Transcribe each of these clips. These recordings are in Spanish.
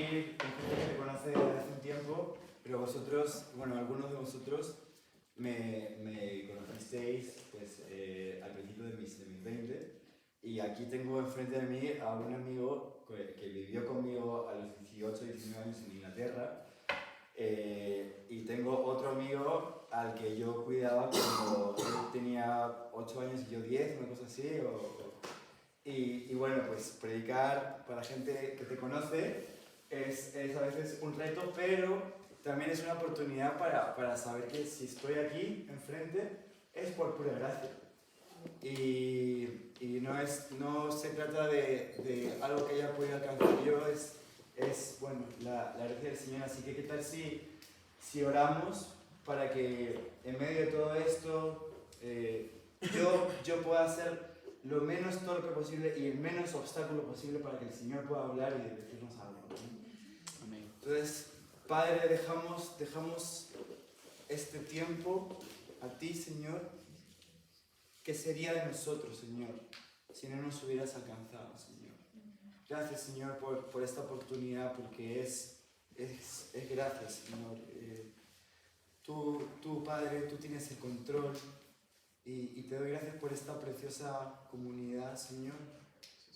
compartir con gente que te conoce desde hace un tiempo, pero vosotros, bueno, algunos de vosotros me conocisteis pues, al principio de mis 20 y aquí tengo enfrente de mí a un amigo que vivió conmigo a los 18, 19 años en Inglaterra y tengo otro amigo al que yo cuidaba cuando él tenía 8 años y yo 10, una cosa así. Y bueno, pues predicar para gente que te conoce es a veces un reto, pero también es una oportunidad para saber que si estoy aquí enfrente es por pura gracia. Y no se trata de algo que haya podido alcanzar yo, es bueno, la gracia del Señor. Así que, ¿qué tal si oramos para que en medio de todo esto yo pueda ser lo menos torpe posible y el menos obstáculo posible para que el Señor pueda hablar y decirnos algo? Amén. Entonces, Padre, dejamos este tiempo a ti, Señor. ¿Qué sería de nosotros, Señor, si no nos hubieras alcanzado, Señor? Gracias, Señor, por esta oportunidad, porque es gracias, Señor. Tú, Padre, tú tienes el control y te doy gracias por esta preciosa comunidad, Señor.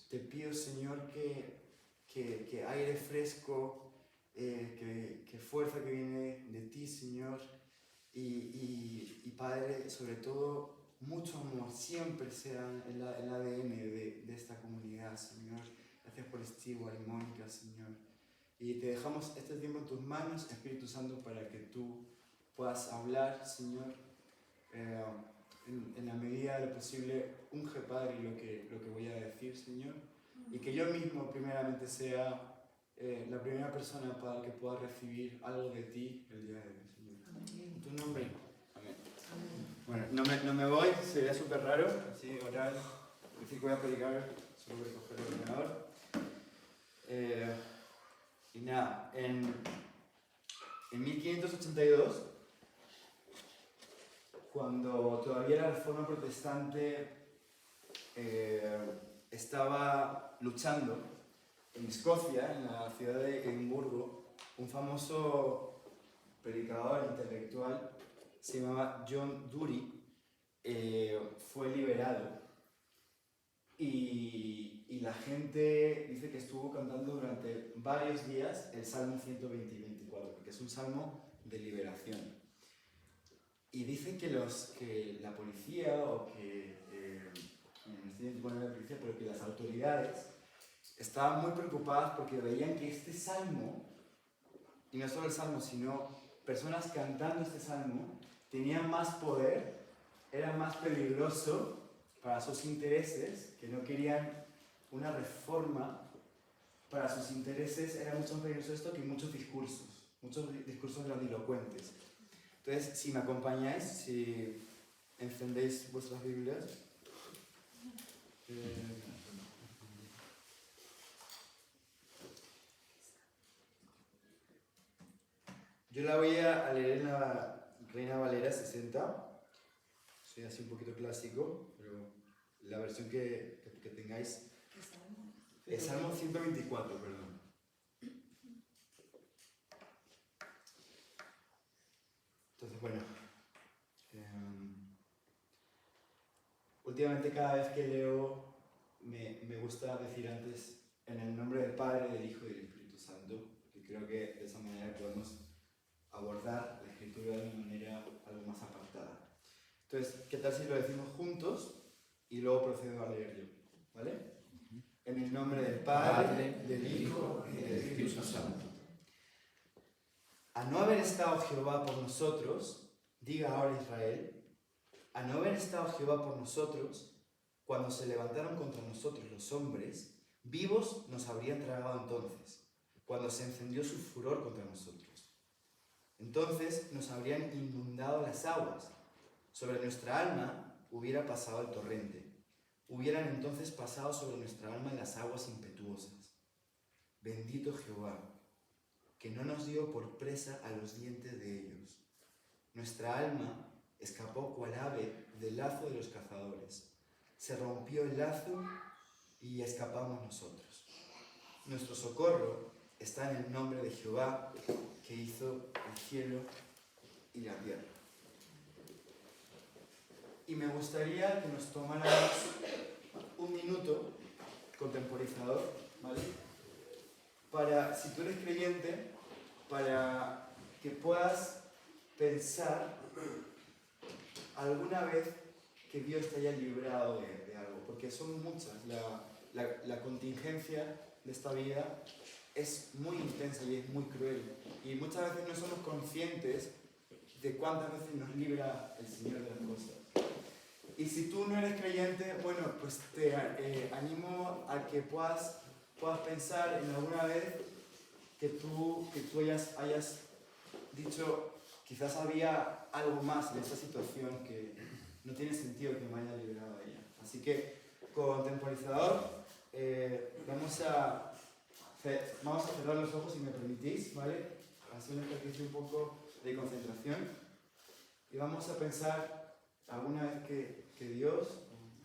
Te pido, Señor, que aire fresco, que fuerza que viene de ti, Señor, y Padre, sobre todo, mucho amor siempre sea el ADN de esta comunidad, Señor. Gracias por Stewart y Mónica, Señor. Y te dejamos este tiempo en tus manos, Espíritu Santo, para que tú puedas hablar, Señor. En la medida de lo posible, unge, Padre, lo que voy a decir, Señor. Y que yo mismo, primeramente, sea la primera persona, Padre, que pueda recibir algo de ti el día de hoy, Señor. Amén. En tu nombre. Amén. Bueno, no me voy, sería súper raro, así orar, decir que voy a predicar, solo voy a coger el ordenador. Y nada, en 1582, cuando todavía la Reforma Protestante estaba luchando, en Escocia, en la ciudad de Edimburgo, un famoso predicador intelectual se llamaba John Dury, fue liberado y la gente dice que estuvo cantando durante varios días el Salmo 120 y 24, porque es un salmo de liberación. Y dicen que la policía, o que, no estoy identificando la policía, pero que las autoridades estaban muy preocupadas porque veían que este salmo, y no solo el salmo, sino personas cantando este salmo, tenían más poder, era más peligroso para sus intereses, que no querían una reforma. Para sus intereses era mucho más peligroso esto que muchos discursos grandilocuentes. Entonces, si me acompañáis, si encendéis vuestras Biblias, yo la voy a leer en la Reina Valera 60. Soy así un poquito clásico, pero la versión que tengáis es Salmo 124, perdón. Entonces, bueno, últimamente cada vez que leo me gusta decir antes en el nombre del Padre, del Hijo y del Espíritu Santo, porque creo que de esa manera podemos abordar la Escritura de una manera algo más apartada. Entonces, ¿qué tal si lo decimos juntos y luego procedo a leer yo? ¿Vale? En el nombre del Padre, del Hijo y del Espíritu Santo. A no haber estado Jehová por nosotros, diga ahora Israel, a no haber estado Jehová por nosotros, cuando se levantaron contra nosotros los hombres, vivos nos habrían tragado entonces, cuando se encendió su furor contra nosotros. Entonces nos habrían inundado las aguas, sobre nuestra alma hubiera pasado el torrente, hubieran entonces pasado sobre nuestra alma las aguas impetuosas. Bendito Jehová, que no nos dio por presa a los dientes de ellos. Nuestra alma escapó cual ave del lazo de los cazadores. Se rompió el lazo y escapamos nosotros. Nuestro socorro está en el nombre de Jehová, que hizo el cielo y la tierra. Y me gustaría que nos tomáramos un minuto contemporizador, ¿vale? Para, si tú eres creyente, para que puedas pensar alguna vez que Dios te haya librado de algo, porque son muchas. La contingencia de esta vida es muy intensa y es muy cruel. Y muchas veces no somos conscientes de cuántas veces nos libra el Señor de las cosas. Y si tú no eres creyente, bueno, pues te animo a que puedas pensar en alguna vez que tú hayas dicho, quizás había algo más en esa situación que no tiene sentido que me haya liberado de ella. Así que, contemporizador, vamos a cerrar los ojos, si me permitís, ¿vale? Hacer un ejercicio un poco de concentración. Y vamos a pensar alguna vez que Dios,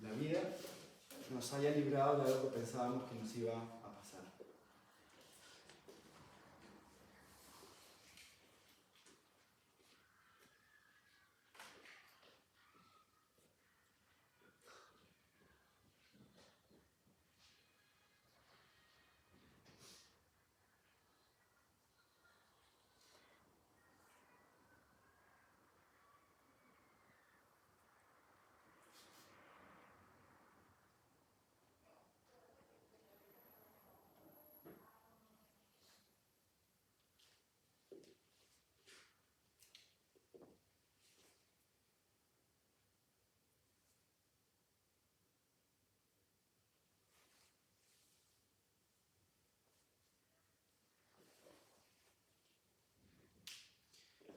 la vida, nos haya librado de algo que pensábamos que nos iba a pasar.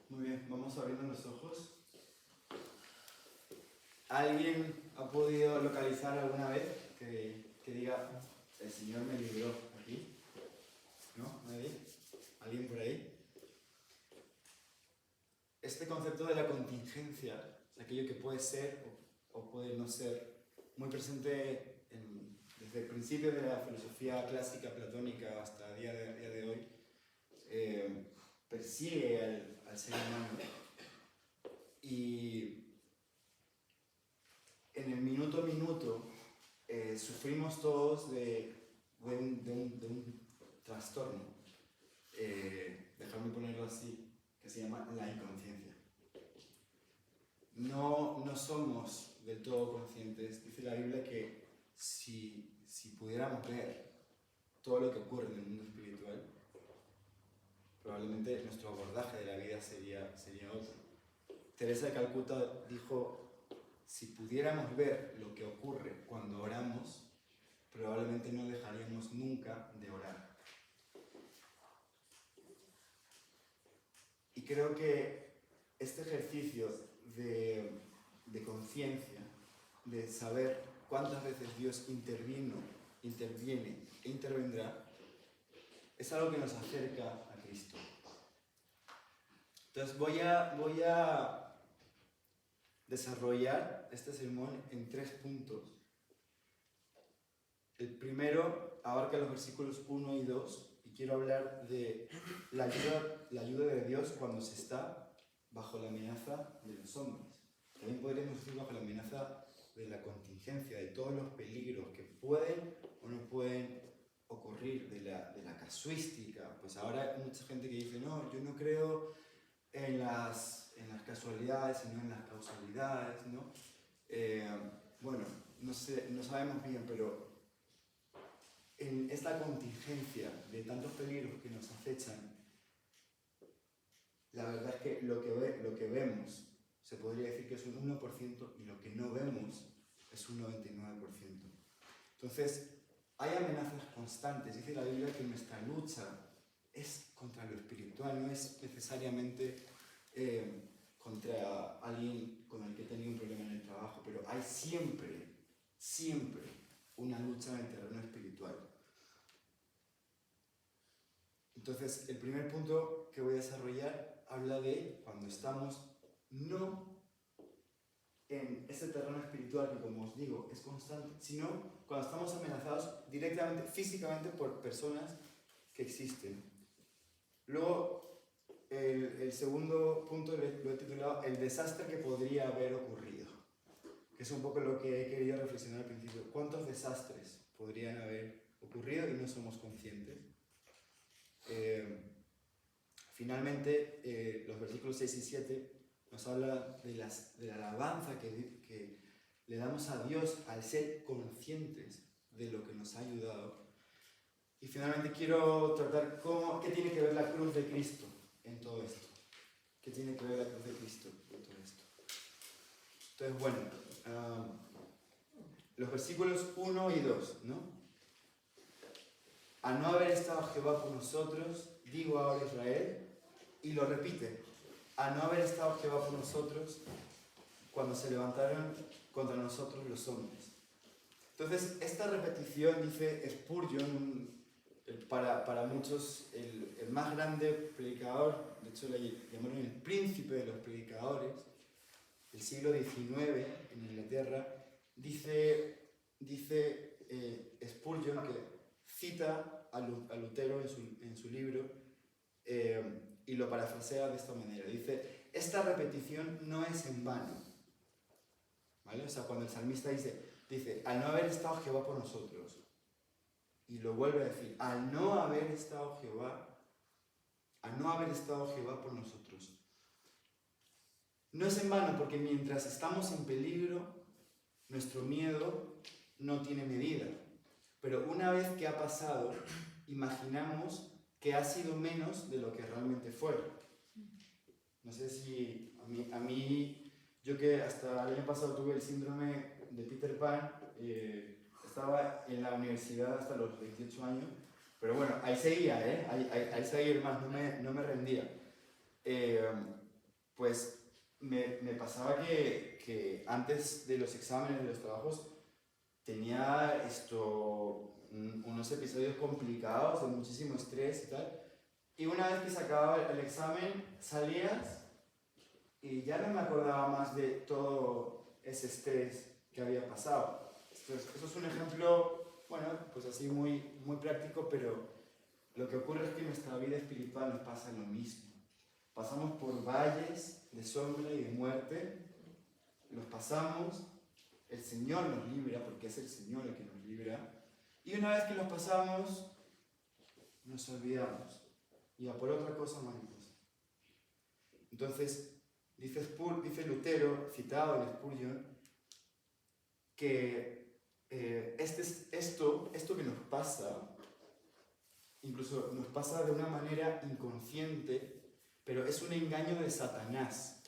Muy bien, vamos abriendo los ojos. ¿Alguien ha podido localizar alguna vez que diga, el Señor me libró aquí? ¿No? ¿Nadie? ¿Alguien por ahí? Este concepto de la contingencia, aquello que puede ser o puede no ser, muy presente desde el principio de la filosofía clásica platónica hasta el día de hoy, persigue al ser humano. Y en el minuto a minuto sufrimos todos de un trastorno, dejadme ponerlo así, que se llama la inconsciencia. No somos del todo conscientes. Dice la Biblia que si pudiéramos ver todo lo que ocurre en el mundo espiritual, probablemente nuestro abordaje de la vida sería otro. Teresa de Calcuta dijo, si pudiéramos ver lo que ocurre cuando oramos, probablemente no dejaríamos nunca de orar. Y creo que este ejercicio de conciencia, de saber cuántas veces Dios interviene e intervendrá, es algo que nos acerca a Cristo. Entonces voy a desarrollar este sermón en 3 puntos. El primero abarca los versículos 1 y 2 y quiero hablar de la ayuda de Dios cuando se está bajo la amenaza de los hombres. También podríamos decir bajo la amenaza de la contingencia, de todos los peligros que pueden o no pueden ocurrir, de la casuística. Pues ahora hay mucha gente que dice, no, yo no creo en las casualidades, sino en las causalidades, ¿no? Bueno, no sabemos bien, pero en esta contingencia de tantos peligros que nos acechan, la verdad es que lo que vemos se podría decir que es un 1% y lo que no vemos es un 99%. Entonces, hay amenazas constantes. Dice la Biblia que nuestra lucha es contra lo espiritual, no es necesariamente contra alguien con el que he tenido un problema en el trabajo, pero hay siempre una lucha en el terreno espiritual. Entonces, el primer punto que voy a desarrollar habla de cuando estamos no en ese terreno espiritual que, como os digo, es constante, sino cuando estamos amenazados directamente, físicamente, por personas que existen. Luego, el segundo punto lo he titulado El desastre que podría haber ocurrido, que es un poco lo que he querido reflexionar al principio. ¿Cuántos desastres podrían haber ocurrido y no somos conscientes? Finalmente, los versículos 6 y 7 nos hablan de la alabanza que le damos a Dios al ser conscientes de lo que nos ha ayudado. Y finalmente quiero tratar qué tiene que ver la cruz de Cristo en todo esto. ¿Qué tiene que ver la cruz de Cristo en todo esto? Entonces, bueno, los versículos 1 y 2, ¿no? A no haber estado Jehová por nosotros, digo ahora Israel, y lo repite, a no haber estado Jehová por nosotros cuando se levantaron contra nosotros los hombres. Entonces, esta repetición, dice Spurgeon, para muchos el más grande predicador, de hecho le llamaron el príncipe de los predicadores, del siglo XIX en Inglaterra, dice Spurgeon, que cita a Lutero en su libro, y lo parafrasea de esta manera. Dice, esta repetición no es en vano. ¿Vale? O sea, cuando el salmista dice, al no haber estado Jehová por nosotros, y lo vuelve a decir, al no haber estado Jehová por nosotros. No es en vano, porque mientras estamos en peligro, nuestro miedo no tiene medida. Pero una vez que ha pasado, imaginamos que ha sido menos de lo que realmente fue. No sé si a mí yo que hasta el año pasado tuve el síndrome de Peter Pan, estaba en la universidad hasta los 28 años, pero bueno, ahí seguía, ahí seguía más, no me rendía. Pues me pasaba que antes de los exámenes, de los trabajos, tenía unos episodios complicados, de muchísimo estrés y tal, y una vez que se acababa el examen, salías y ya no me acordaba más de todo ese estrés que había pasado. Entonces, eso es un ejemplo, bueno, pues así muy práctico, pero lo que ocurre es que en nuestra vida espiritual nos pasa lo mismo. Pasamos por valles de sombra y de muerte, los pasamos, el Señor nos libra, porque es el Señor el que nos libra, y una vez que los pasamos, nos olvidamos, y a por otra cosa más. Entonces, dice Lutero, citado en Spurgeon, que esto que nos pasa, incluso nos pasa de una manera inconsciente, pero es un engaño de Satanás.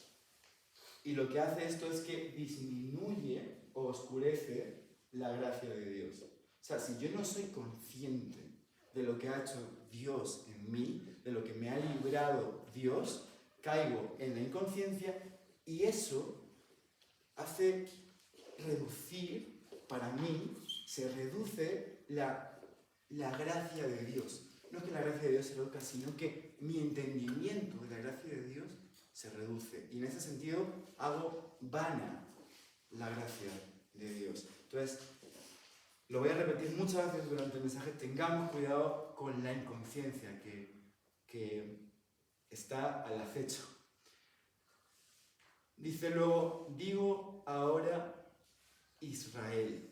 Y lo que hace esto es que disminuye o oscurece la gracia de Dios. O sea, si yo no soy consciente de lo que ha hecho Dios en mí, de lo que me ha librado Dios, caigo en la inconsciencia y eso hace reducir, para mí, se reduce la gracia de Dios. No es que la gracia de Dios se reduzca, sino que mi entendimiento de la gracia de Dios se reduce. Y en ese sentido hago vana la gracia de Dios. Entonces, lo voy a repetir muchas veces durante el mensaje, tengamos cuidado con la inconsciencia que está al acecho. Dice luego, digo ahora Israel.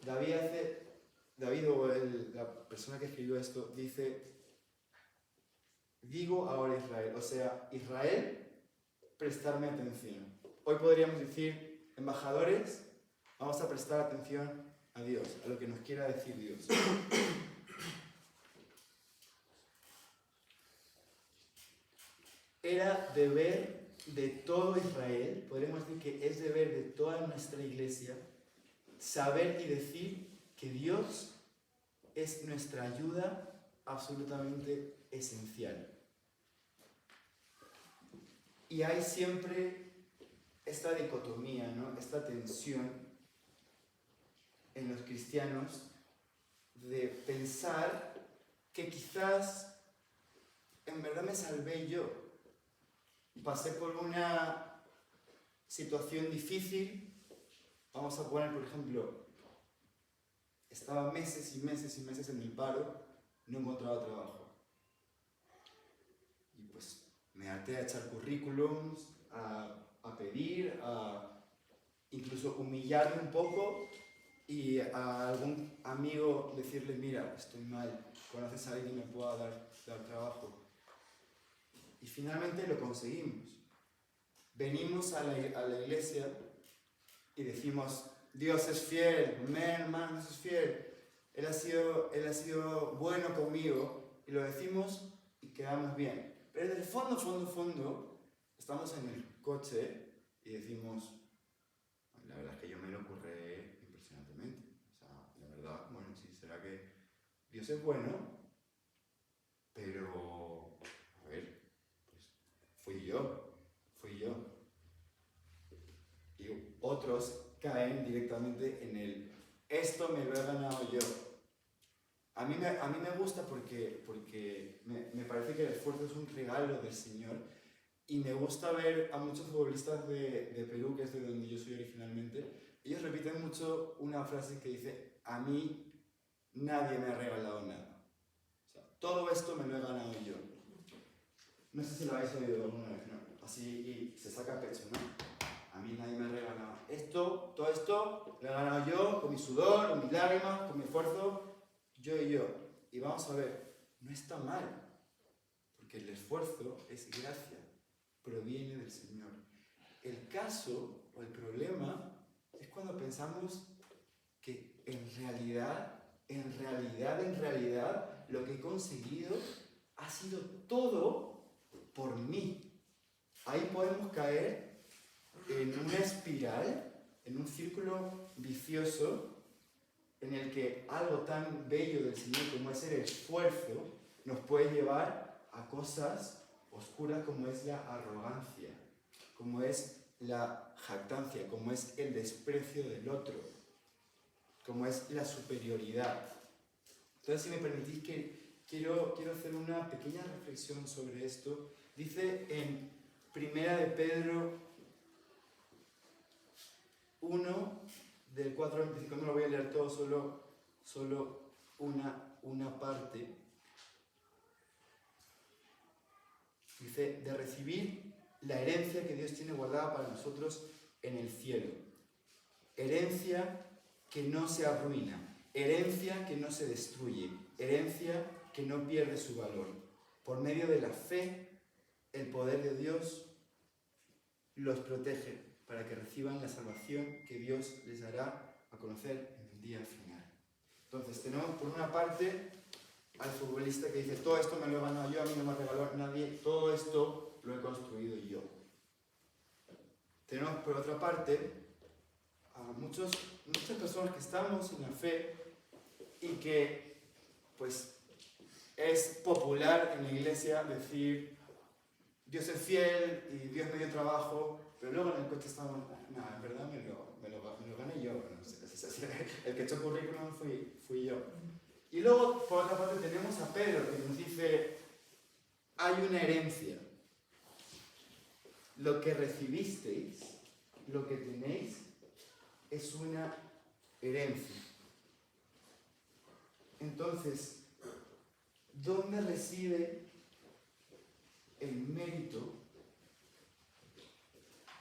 David o la persona que escribió esto dice, digo ahora Israel, o sea, Israel, prestarme atención. Hoy podríamos decir, embajadores, vamos a prestar atención a Dios, a lo que nos quiera decir Dios. Era deber de todo Israel, podríamos decir que es deber de toda nuestra iglesia, saber y decir que Dios es nuestra ayuda absolutamente esencial. Y hay siempre esta dicotomía, ¿no? Esta tensión en los cristianos de pensar que quizás en verdad me salvé yo. Pasé por una situación difícil, vamos a poner por ejemplo, estaba meses y meses y meses en el paro, no encontraba trabajo. Y pues me harté a echar currículums, a pedir, a incluso humillarme un poco y a algún amigo decirle, mira, estoy mal, ¿conoces a alguien que me pueda dar trabajo? Y finalmente lo conseguimos. Venimos a la iglesia y decimos, Dios es fiel, amén, hermano, Dios es fiel. Él ha sido bueno conmigo, y lo decimos y quedamos bien. Pero desde el fondo, estamos en el coche y decimos, la verdad es que yo me lo curré impresionantemente. O sea, la verdad, bueno, sí, será que Dios es bueno, pero, a ver, pues fui yo. Y otros caen directamente en el, esto me lo he ganado yo. A mí me gusta porque me parece que el esfuerzo es un regalo del Señor, y me gusta ver a muchos futbolistas de Perú, que es de donde yo soy originalmente. Ellos repiten mucho una frase que dice, a mí nadie me ha regalado nada. O sea, todo esto me lo he ganado yo. No sé si lo habéis oído alguna vez, ¿no? Así, y se saca pecho, ¿no? A mí nadie me ha regalado. Todo esto lo he ganado yo, con mi sudor, con mis lágrimas, con mi esfuerzo, yo y yo. Y vamos a ver, no está mal, porque el esfuerzo es gracia, proviene del Señor. El caso o el problema es cuando pensamos que en realidad, lo que he conseguido ha sido todo por mí. Ahí podemos caer en una espiral, en un círculo vicioso, en el que algo tan bello del Señor como es el esfuerzo nos puede llevar a cosas oscuras como es la arrogancia, como es la jactancia, como es el desprecio del otro, como es la superioridad. Entonces, si me permitís, que quiero hacer una pequeña reflexión sobre esto. Dice en 1 de Pedro 1, del 4 al 25, no lo voy a leer todo, solo una parte. Dice, de recibir la herencia que Dios tiene guardada para nosotros en el cielo. Herencia que no se arruina, herencia que no se destruye, herencia que no pierde su valor. Por medio de la fe, el poder de Dios los protege para que reciban la salvación que Dios les dará a conocer en el día final. Entonces tenemos por una parte al futbolista que dice, todo esto me lo he ganado yo, a mí no me ha regalado nadie, todo esto lo he construido yo. Tenemos por otra parte a muchas personas que estamos en la fe y que pues es popular en la iglesia decir, Dios es fiel y Dios me dio trabajo, pero luego en el coche estamos, no, en verdad me lo gané yo. No sé, el que echó currículum fui yo. Y luego, por otra parte, tenemos a Pedro que nos dice, hay una herencia. Lo que recibisteis, lo que tenéis, es una herencia. Entonces, ¿dónde reside el mérito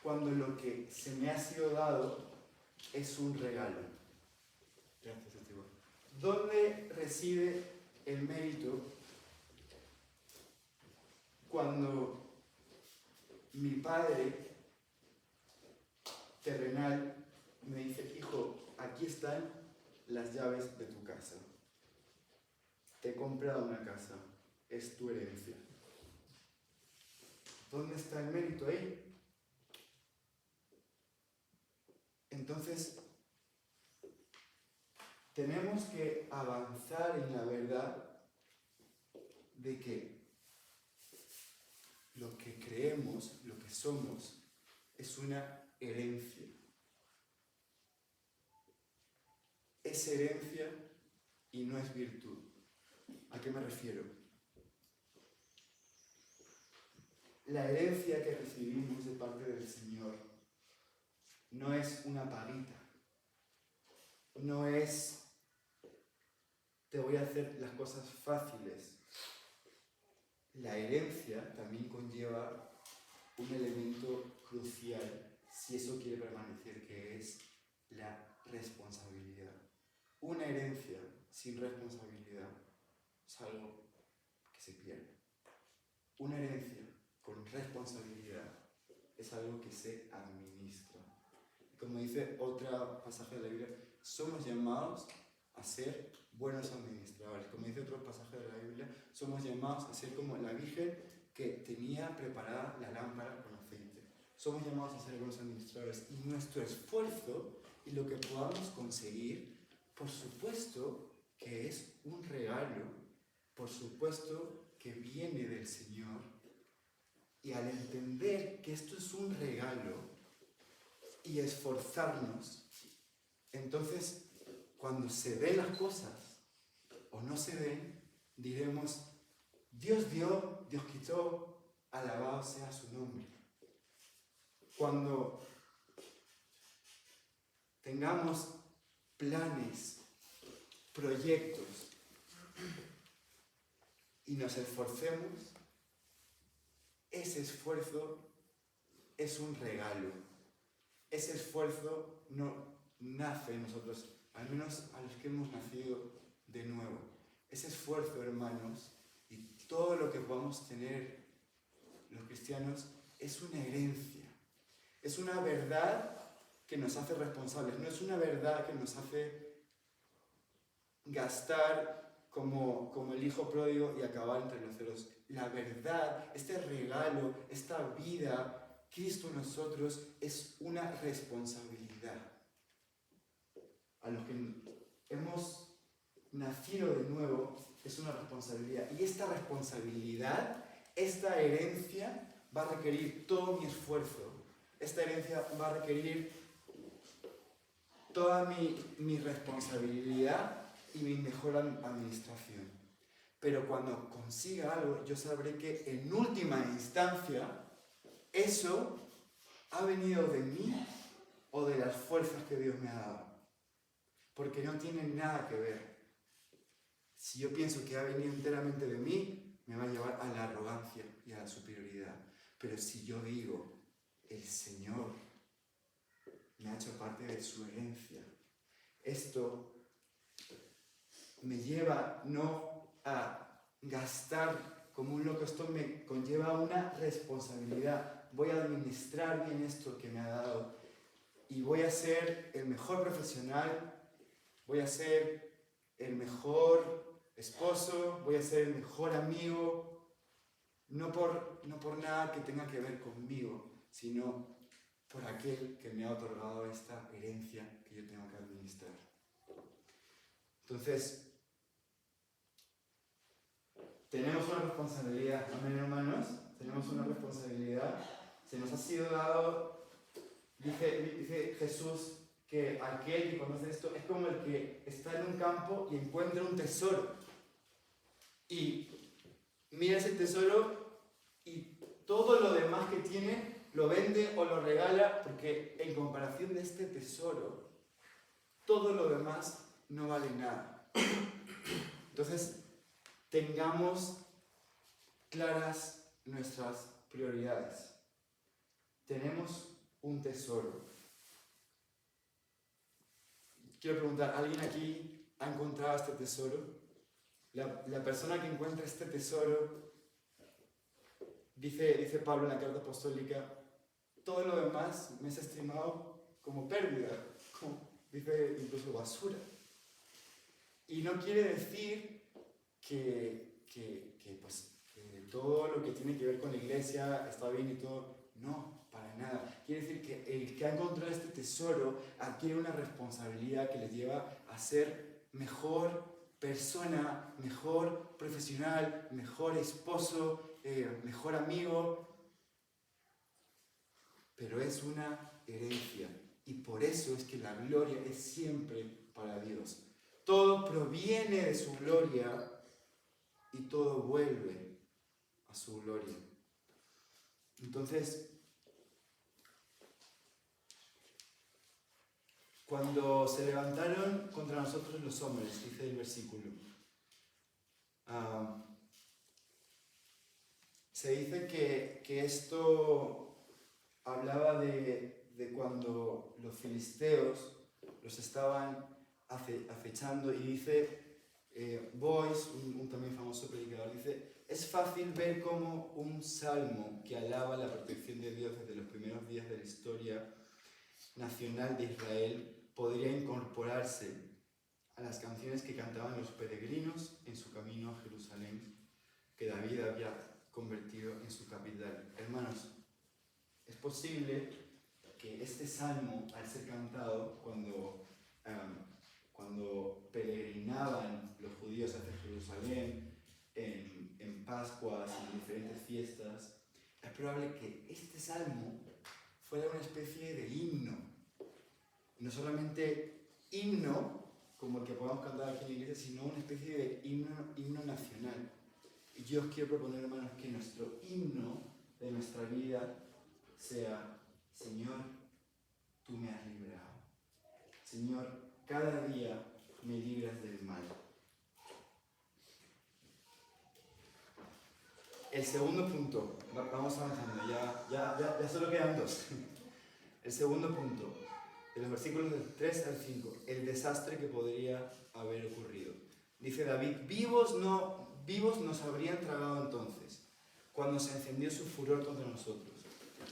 cuando lo que se me ha sido dado es un regalo? Gracias, Esteban. ¿Dónde reside el mérito cuando mi padre terrenal me dice, hijo, aquí están las llaves de tu casa, te he comprado una casa, es tu herencia? ¿Dónde está el mérito ahí? Entonces, tenemos que avanzar en la verdad de que lo que creemos, lo que somos, es una herencia. Es herencia y no es virtud. ¿A qué me refiero? La herencia que recibimos de parte del Señor no es una paguita, no es te voy a hacer las cosas fáciles. La herencia también conlleva un elemento crucial si eso quiere permanecer, que es la responsabilidad. Una herencia sin responsabilidad es algo que se pierde. Una herencia con responsabilidad es algo que se administra. Como dice otro pasaje de la Biblia, somos llamados a ser buenos administradores. Como dice otro pasaje de la Biblia, somos llamados a ser como la Virgen que tenía preparada la lámpara con aceite. Somos llamados a ser buenos administradores y nuestro esfuerzo y lo que podamos conseguir, por supuesto que es un regalo, por supuesto que viene del Señor. Y al entender que esto es un regalo y esforzarnos, entonces cuando se den las cosas o no se den, diremos, Dios dio, Dios quitó, alabado sea su nombre. Cuando tengamos planes, proyectos y nos esforcemos, ese esfuerzo es un regalo. Ese esfuerzo no nace en nosotros, al menos a los que hemos nacido de nuevo. Ese esfuerzo, hermanos, y todo lo que podamos tener los cristianos es una herencia. Es una verdad que nos hace responsables. No es una verdad que nos hace gastar como el hijo pródigo y acabar entre los ceros. La verdad, este regalo, esta vida, Cristo en nosotros es una responsabilidad. A los que hemos nacido de nuevo es una responsabilidad. Y esta responsabilidad, esta herencia va a requerir todo mi esfuerzo. Esta herencia va a requerir toda mi responsabilidad y mi mejor administración. Pero cuando consiga algo, yo sabré que en última instancia, eso ha venido de mí o de las fuerzas que Dios me ha dado. Porque no tiene nada que ver. Si yo pienso que ha venido enteramente de mí, me va a llevar a la arrogancia y a la superioridad. Pero si yo digo, el Señor me ha hecho parte de su herencia, esto me lleva no a gastar como un loco, esto me conlleva una responsabilidad. Voy a administrar bien esto que me ha dado y voy a ser el mejor profesional, voy a ser el mejor esposo, voy a ser el mejor amigo, no por nada que tenga que ver conmigo, sino por aquel que me ha otorgado esta herencia que yo tengo que administrar. Entonces, tenemos una responsabilidad, amén, hermanos, tenemos una responsabilidad, se nos ha sido dado, dice Jesús, que aquel que conoce esto es como el que está en un campo y encuentra un tesoro. Y mira ese tesoro y todo lo demás que tiene lo vende o lo regala, porque en comparación de este tesoro, todo lo demás no vale nada. Entonces, tengamos claras nuestras prioridades. Tenemos un tesoro. Quiero preguntar, ¿alguien aquí ha encontrado este tesoro? La persona que encuentra este tesoro, dice Pablo en la carta apostólica, todo lo demás me es estimado como pérdida, como dice incluso basura. Y no quiere decir que todo lo que tiene que ver con la iglesia está bien y todo. No, para nada. Quiere decir que el que ha encontrado este tesoro adquiere una responsabilidad que le lleva a ser mejor persona, mejor profesional, mejor esposo, mejor amigo. Pero es una herencia y por eso es que la gloria es siempre para Dios. Todo proviene de su gloria y todo vuelve a su gloria. Entonces, cuando se levantaron contra nosotros los hombres, dice el versículo, Ah, se dice que esto hablaba de cuando los filisteos los estaban acechando, y dice Boyce, un también famoso predicador, dice: es fácil ver cómo un salmo que alaba la protección de Dios desde los primeros días de la historia nacional de Israel podría incorporarse a las canciones que cantaban los peregrinos en su camino a Jerusalén, que David había convertido en su capital. Hermanos, es posible que este salmo, al ser cantado cuando peregrinaban los judíos hacia Jerusalén, en Pascuas, en diferentes fiestas, es probable que este salmo fuera una especie de himno. No solamente himno, como el que podemos cantar aquí en la iglesia, sino una especie de himno nacional. Y yo os quiero proponer, hermanos, que nuestro himno de nuestra vida sea: Señor, tú me has librado. Señor, cada día me libras del mal. El segundo punto, vamos avanzando, ya solo quedan dos. El segundo punto, de los versículos del 3 al 5, el desastre que podría haber ocurrido. Dice David: vivos nos habrían tragado entonces, cuando se encendió su furor contra nosotros.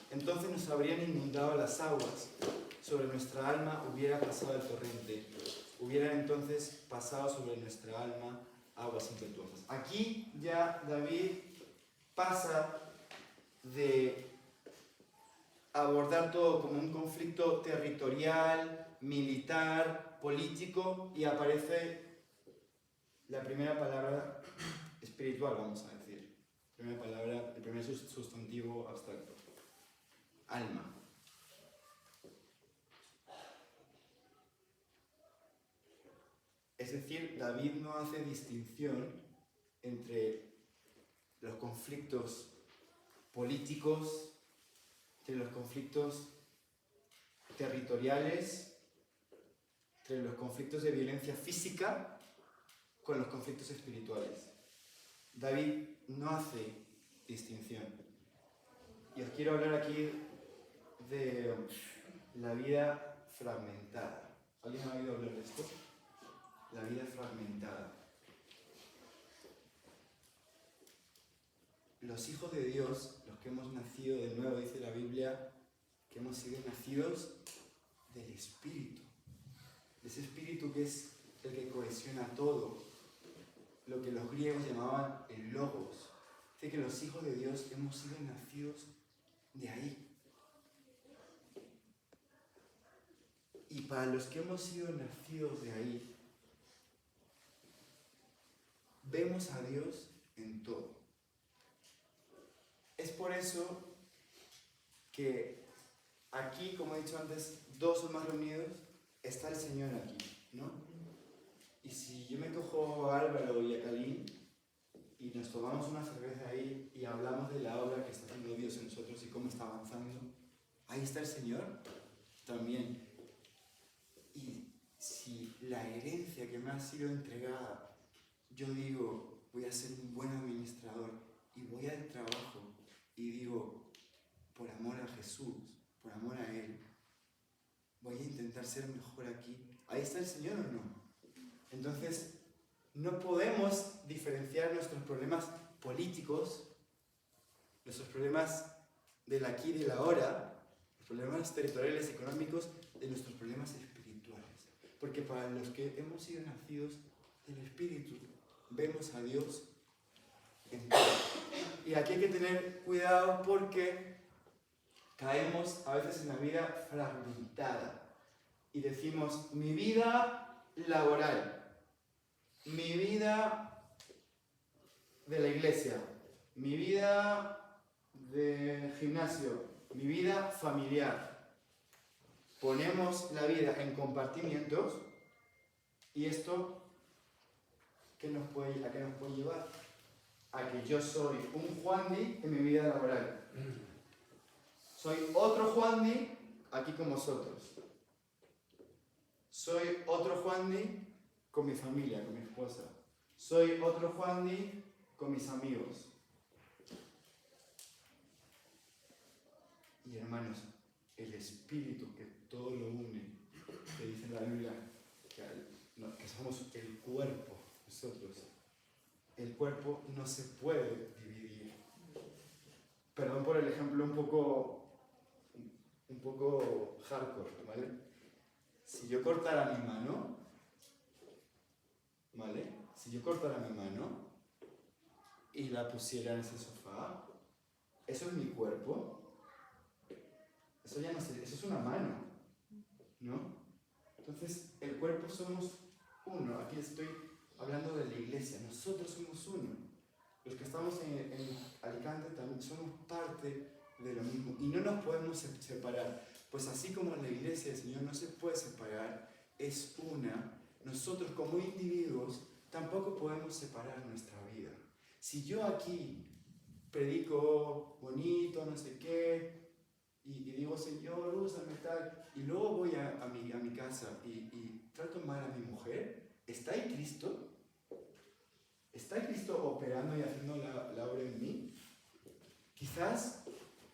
Entonces nos habrían inundado las aguas, sobre nuestra alma hubiera pasado el torrente, hubiera entonces pasado sobre nuestra alma aguas impetuosas. Aquí ya David pasa de abordar todo como un conflicto territorial, militar, político, y aparece la primera palabra espiritual, vamos a decir. El primer sustantivo abstracto. Alma. Es decir, David no hace distinción entre los conflictos políticos, entre los conflictos territoriales, entre los conflictos de violencia física con los conflictos espirituales. David no hace distinción. Y os quiero hablar aquí de la vida fragmentada. ¿Alguien ha oído hablar de esto? La vida fragmentada. Los hijos de Dios, los que hemos nacido de nuevo, dice la Biblia, que hemos sido nacidos del Espíritu. De ese Espíritu que es el que cohesiona todo. Lo que los griegos llamaban el logos. Dice que los hijos de Dios hemos sido nacidos de ahí. Y para los que hemos sido nacidos de ahí, vemos a Dios en todo. Es por eso que aquí, como he dicho antes, dos o más reunidos, está el Señor aquí, ¿no? Y si yo me cojo a Álvaro y a Calín y nos tomamos una cerveza ahí y hablamos de la obra que está haciendo Dios en nosotros y cómo está avanzando, ahí está el Señor también. Y si la herencia que me ha sido entregada, yo digo, voy a ser un buen administrador y voy al trabajo y digo, por amor a Jesús, por amor a Él, voy a intentar ser mejor aquí. ¿Ahí está el Señor o no? Entonces, no podemos diferenciar nuestros problemas políticos, nuestros problemas del aquí y del ahora, los problemas territoriales, económicos, de nuestros problemas espirituales. Porque para los que hemos sido nacidos del Espíritu, vemos a Dios en todo. Y aquí hay que tener cuidado porque caemos a veces en la vida fragmentada y decimos: mi vida laboral, mi vida de la iglesia, mi vida de gimnasio, mi vida familiar. Ponemos la vida en compartimientos y esto ¿a qué nos puede llevar? A que yo soy un Juandi en mi vida laboral. Soy otro Juandi aquí con vosotros. Soy otro Juandi con mi familia, con mi esposa. Soy otro Juandi con mis amigos. Y hermanos, el espíritu que todo lo une, que dice en la Biblia, que somos el cuerpo, nosotros. El cuerpo no se puede dividir. Perdón por el ejemplo un poco hardcore, ¿vale? Si yo cortara mi mano, ¿vale? Si yo cortara mi mano y la pusiera en ese sofá, eso es mi cuerpo. Eso ya no sé, eso es una mano, ¿no? Entonces, el cuerpo somos uno. Aquí estoy hablando de la iglesia. Nosotros somos uno. Los que estamos en Alicante también somos parte de lo mismo. Y no nos podemos separar. Pues así como la iglesia del Señor no se puede separar, es una. Nosotros como individuos tampoco podemos separar nuestra vida. Si yo aquí predico bonito, no sé qué, y digo, Señor, úsame tal, y luego voy a mi casa y trato mal a mi mujer, ¿está ahí Cristo? ¿Está Cristo operando y haciendo la obra en mí? Quizás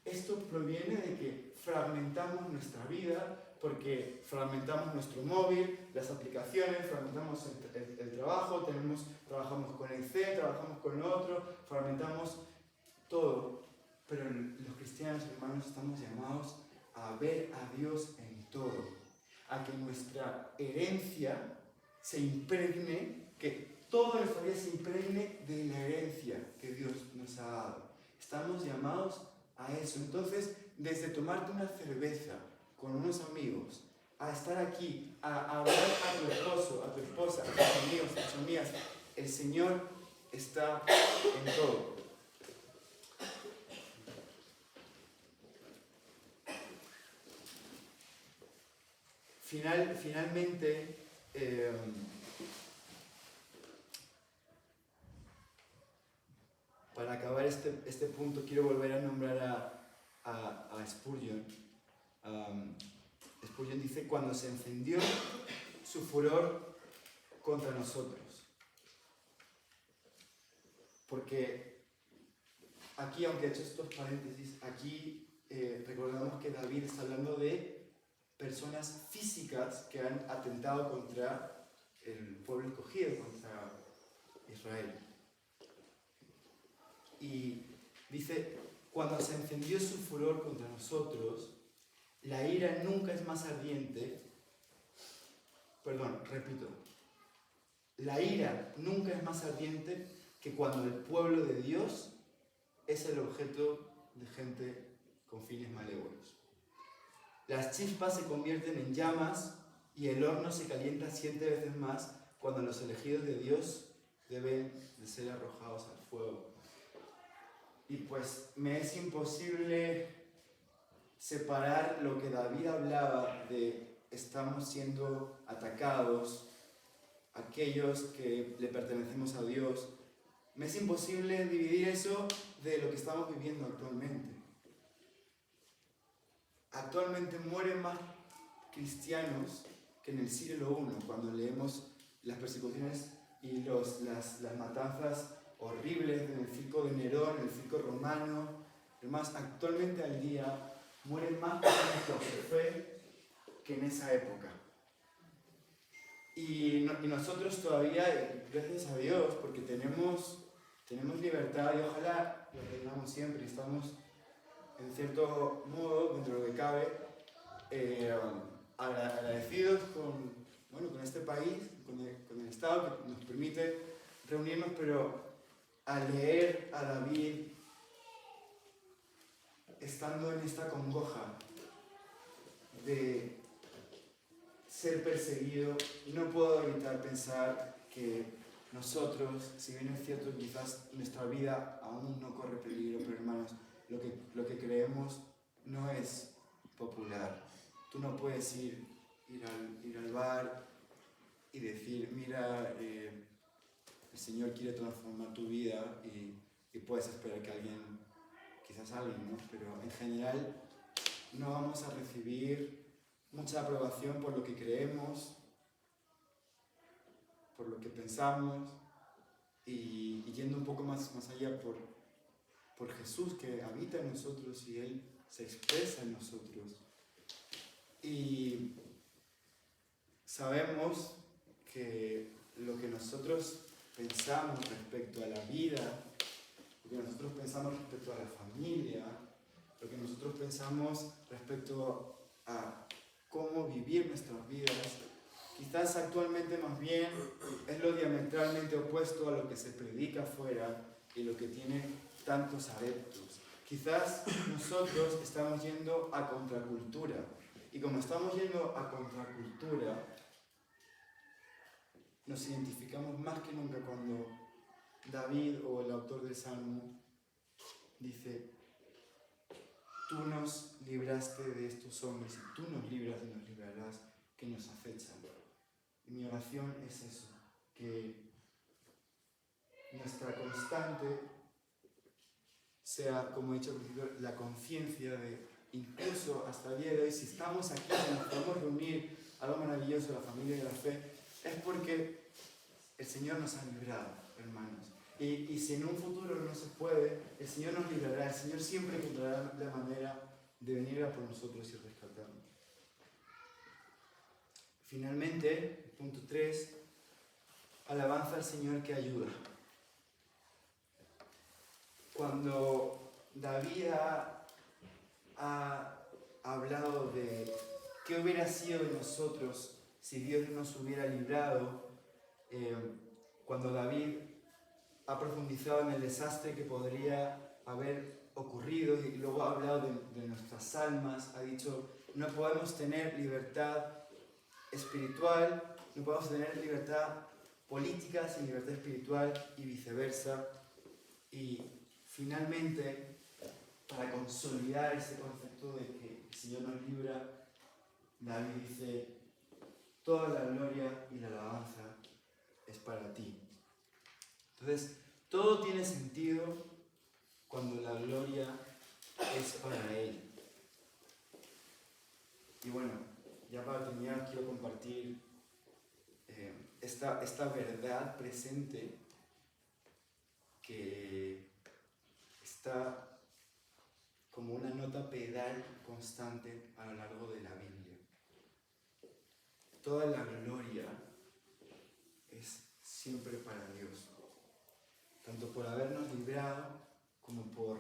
esto proviene de que fragmentamos nuestra vida, porque fragmentamos nuestro móvil, las aplicaciones, fragmentamos el trabajo, trabajamos con el C, trabajamos con lo otro, fragmentamos todo. Pero los cristianos, hermanos, estamos llamados a ver a Dios en todo, a que nuestra herencia se impregne, que toda nuestra vida se impregne de la herencia que Dios nos ha dado. Estamos llamados a eso. Entonces, desde tomarte una cerveza con unos amigos, a estar aquí, a hablar a tu esposo, a tu esposa, a tus amigos, a tus amigas, el Señor está en todo. Finalmente, para acabar este punto, quiero volver a nombrar a Spurgeon. Spurgeon dice, cuando se encendió su furor contra nosotros. Porque aquí, aunque he hecho estos paréntesis, aquí recordamos que David está hablando de personas físicas que han atentado contra el pueblo escogido, contra Israel. Y dice, cuando se encendió su furor contra nosotros, la ira nunca es más ardiente. Perdón, repito. La ira nunca es más ardiente que cuando el pueblo de Dios es el objeto de gente con fines malévolos. Las chispas se convierten en llamas y el horno se calienta 7 veces más cuando los elegidos de Dios deben de ser arrojados al fuego. Y pues me es imposible separar lo que David hablaba de estamos siendo atacados, aquellos que le pertenecemos a Dios. Me es imposible dividir eso de lo que estamos viviendo actualmente. Actualmente mueren más cristianos que en el siglo I, cuando leemos las persecuciones y las matanzas horribles en el circo de Nerón, en el circo romano. Además, actualmente al día mueren más personas por su fe que en esa época. Y nosotros todavía, gracias a Dios, porque tenemos libertad y ojalá lo tengamos siempre, estamos en cierto modo, dentro de lo que cabe, agradecidos con este país, con el Estado que nos permite reunirnos, pero al leer a David estando en esta congoja de ser perseguido, no puedo evitar pensar que nosotros, si bien es cierto, quizás nuestra vida aún no corre peligro, pero hermanos, lo que creemos no es popular. Tú no puedes ir al bar y decir, mira, el Señor quiere transformar tu vida y puedes esperar que quizás alguien, ¿no? Pero en general no vamos a recibir mucha aprobación por lo que creemos, por lo que pensamos, y yendo un poco más allá por Jesús que habita en nosotros y Él se expresa en nosotros. Y sabemos que lo que nosotros pensamos respecto a la vida, lo que nosotros pensamos respecto a la familia, lo que nosotros pensamos respecto a cómo vivir nuestras vidas, quizás actualmente más bien es lo diametralmente opuesto a lo que se predica afuera y lo que tiene tantos adeptos. Quizás nosotros estamos yendo a contracultura, y como estamos yendo a contracultura, nos identificamos más que nunca cuando David, o el autor del Salmo, dice: tú nos libraste de estos hombres y tú nos libras y nos librarás que nos acechan. Y mi oración es eso, que nuestra constante sea, como he dicho al principio, la conciencia de, incluso hasta el día de hoy, si estamos aquí y nos podemos reunir, algo maravilloso, la familia de la fe, es porque el Señor nos ha librado, hermanos. Y si en un futuro no se puede, el Señor nos librará. El Señor siempre encontrará la manera de venir a por nosotros y rescatarnos. Finalmente, punto 3, alabanza al Señor que ayuda. Cuando David ha hablado de qué hubiera sido de nosotros si Dios nos hubiera librado, cuando David ha profundizado en el desastre que podría haber ocurrido y luego ha hablado de nuestras almas, ha dicho: no podemos tener libertad espiritual, no podemos tener libertad política sin libertad espiritual y viceversa. Y finalmente, para consolidar ese concepto de que el Señor nos libra, David dice: toda la gloria y la alabanza es para ti. Entonces, todo tiene sentido cuando la gloria es para Él. Y bueno, ya para terminar, quiero compartir esta verdad presente que está como una nota pedal constante a lo largo de la Biblia. Toda la gloria es siempre para Dios, tanto por habernos librado como por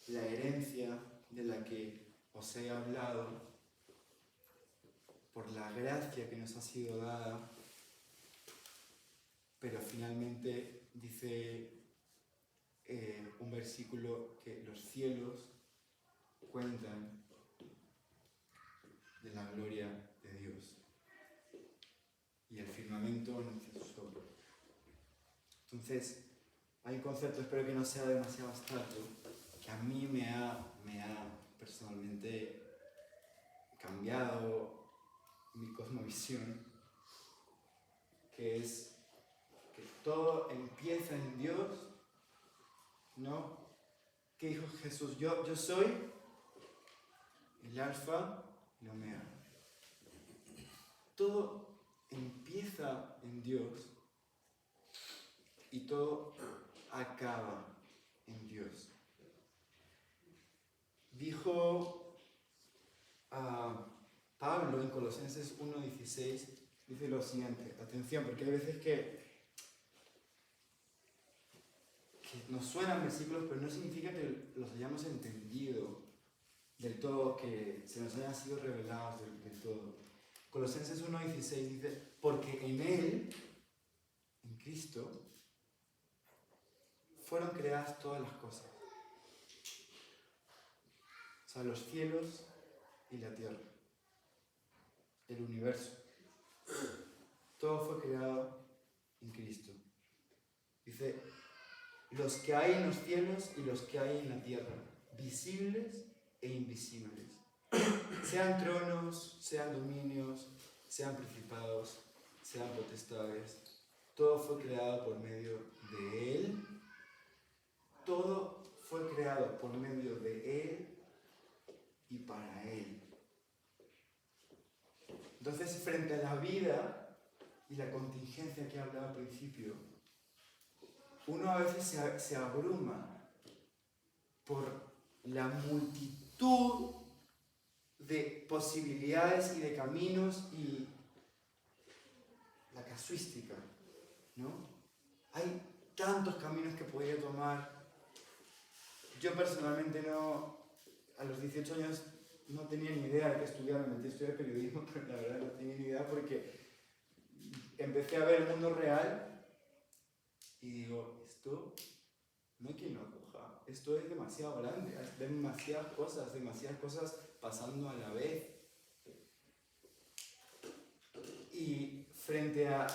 la herencia de la que os he hablado, por la gracia que nos ha sido dada, pero finalmente dice un versículo que los cielos cuentan de la gloria de Dios y el firmamento anuncia sus obras. Entonces, hay un concepto, espero que no sea demasiado abstracto, que a mí me ha personalmente cambiado mi cosmovisión, que es que todo empieza en Dios, ¿no? ¿Qué dijo Jesús? Yo soy el alfa y el omega. Todo empieza en Dios y todo acaba en Dios. Dijo Pablo en Colosenses 1:16, dice lo siguiente, atención, porque hay veces que nos suenan versículos, pero no significa que los hayamos entendido del todo, que se nos hayan sido revelados del todo. Colosenses 1:16 dice: porque en Él, en Cristo, fueron creadas todas las cosas. O sea, los cielos y la tierra, el universo. Todo fue creado en Cristo. Dice: los que hay en los cielos y los que hay en la tierra, visibles e invisibles. Sean tronos, sean dominios, sean principados, sean potestades. Todo fue creado por medio de Él. Todo fue creado por medio de Él y para Él. Entonces, frente a la vida y la contingencia que he hablado al principio, uno a veces se abruma por la multitud de posibilidades y de caminos y la casuística, ¿no? Hay tantos caminos que podría tomar. Yo personalmente a los 18 años no tenía ni idea de qué estudiar, me metí a estudiar periodismo, pero la verdad no tenía ni idea porque empecé a ver el mundo real y digo, esto no hay quien lo acoja, esto es demasiado grande, hay demasiadas cosas pasando a la vez. Y frente a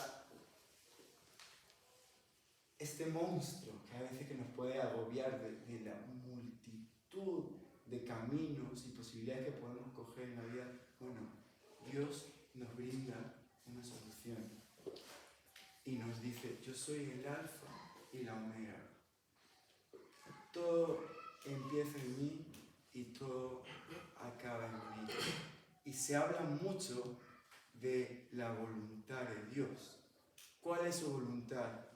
este monstruo que a veces que nos puede agobiar de la multitud de caminos y posibilidades que podemos coger en la vida, bueno, Dios nos brinda una solución y nos dice, yo soy el alfa y la omega. Todo empieza en mí y todo acaba en mí. Y se habla mucho de la voluntad de Dios. ¿Cuál es su voluntad?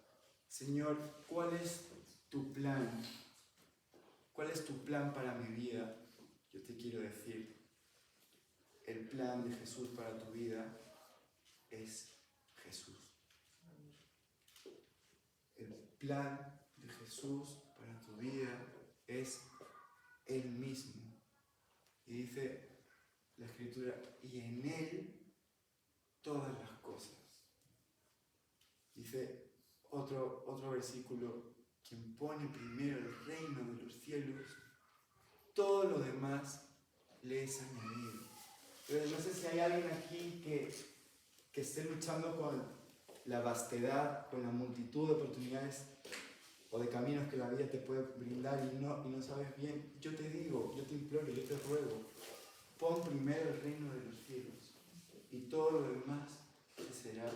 Señor, ¿cuál es tu plan? ¿Cuál es tu plan para mi vida? Yo te quiero decir, el plan de Jesús para tu vida es Jesús. El plan de Jesús para tu vida es Él mismo. Y dice la Escritura, y en Él todas las cosas. Dice otro versículo, quien pone primero el reino de los cielos, todo lo demás le es añadido. Pero no sé si hay alguien aquí que esté luchando con la vastedad, con la multitud de oportunidades o de caminos que la vida te puede brindar y no sabes bien. Yo te digo, yo te imploro, yo te ruego, pon primero el reino de los cielos y todo lo demás te será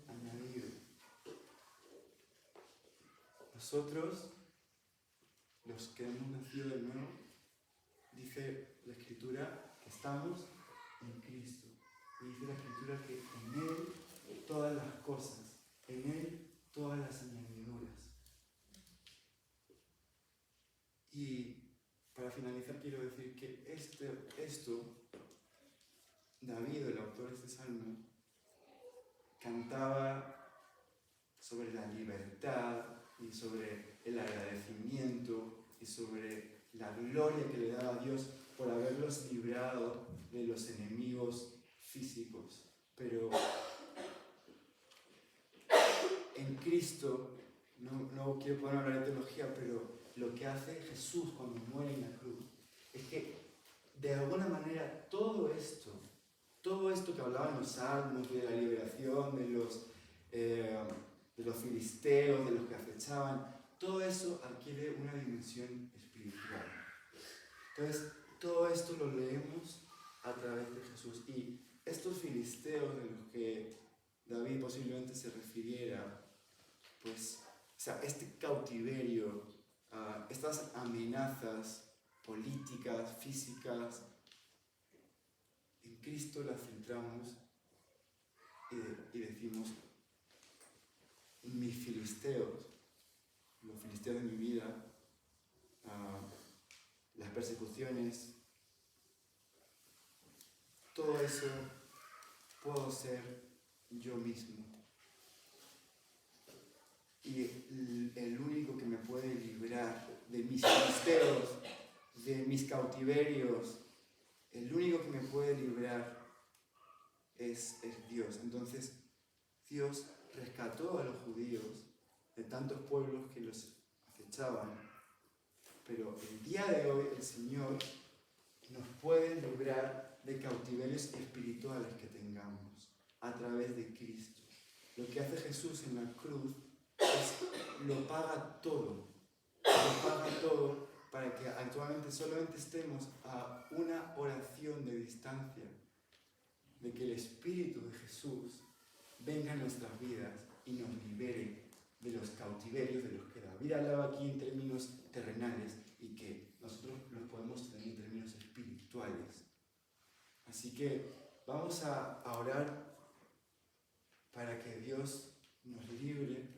añadido. Nosotros, los que hemos nacido de nuevo, dice la Escritura que estamos en Cristo. Y dice la Escritura que en Él todas las cosas, en Él todas las añadiduras. Y para finalizar quiero decir que esto, David, el autor de este salmo, cantaba sobre la libertad y sobre el agradecimiento y sobre la gloria que le daba a Dios por haberlos librado de los enemigos físicos. Pero en Cristo, no quiero poner a hablar de teología, pero lo que hace Jesús cuando muere en la cruz es que de alguna manera todo esto que hablaban los salmos, de la liberación de los filisteos, de los que acechaban, todo eso adquiere una dimensión espiritual. Entonces, todo esto lo leemos a través de Jesús. Y estos filisteos de los que David posiblemente se refiriera, pues, o sea, este cautiverio, estas amenazas políticas, físicas, en Cristo las filtramos y decimos, mis filisteos, los filisteos de mi vida, las persecuciones, todo eso puedo ser yo mismo. Y el único que me puede librar de mis filisteos, de mis cautiverios, el único que me puede librar es Dios. Entonces, Dios rescató a los judíos de tantos pueblos que los acechaban, pero el día de hoy el Señor nos puede librar de cautiverios espirituales que tengamos a través de Cristo. Lo que hace Jesús en la cruz es lo paga todo para que actualmente solamente estemos a una oración de distancia de que el Espíritu de Jesús venga a nuestras vidas y nos libere de los cautiverios de los que David hablaba aquí en términos terrenales y que nosotros los podemos tener en términos espirituales. Así que vamos a orar para que Dios nos libre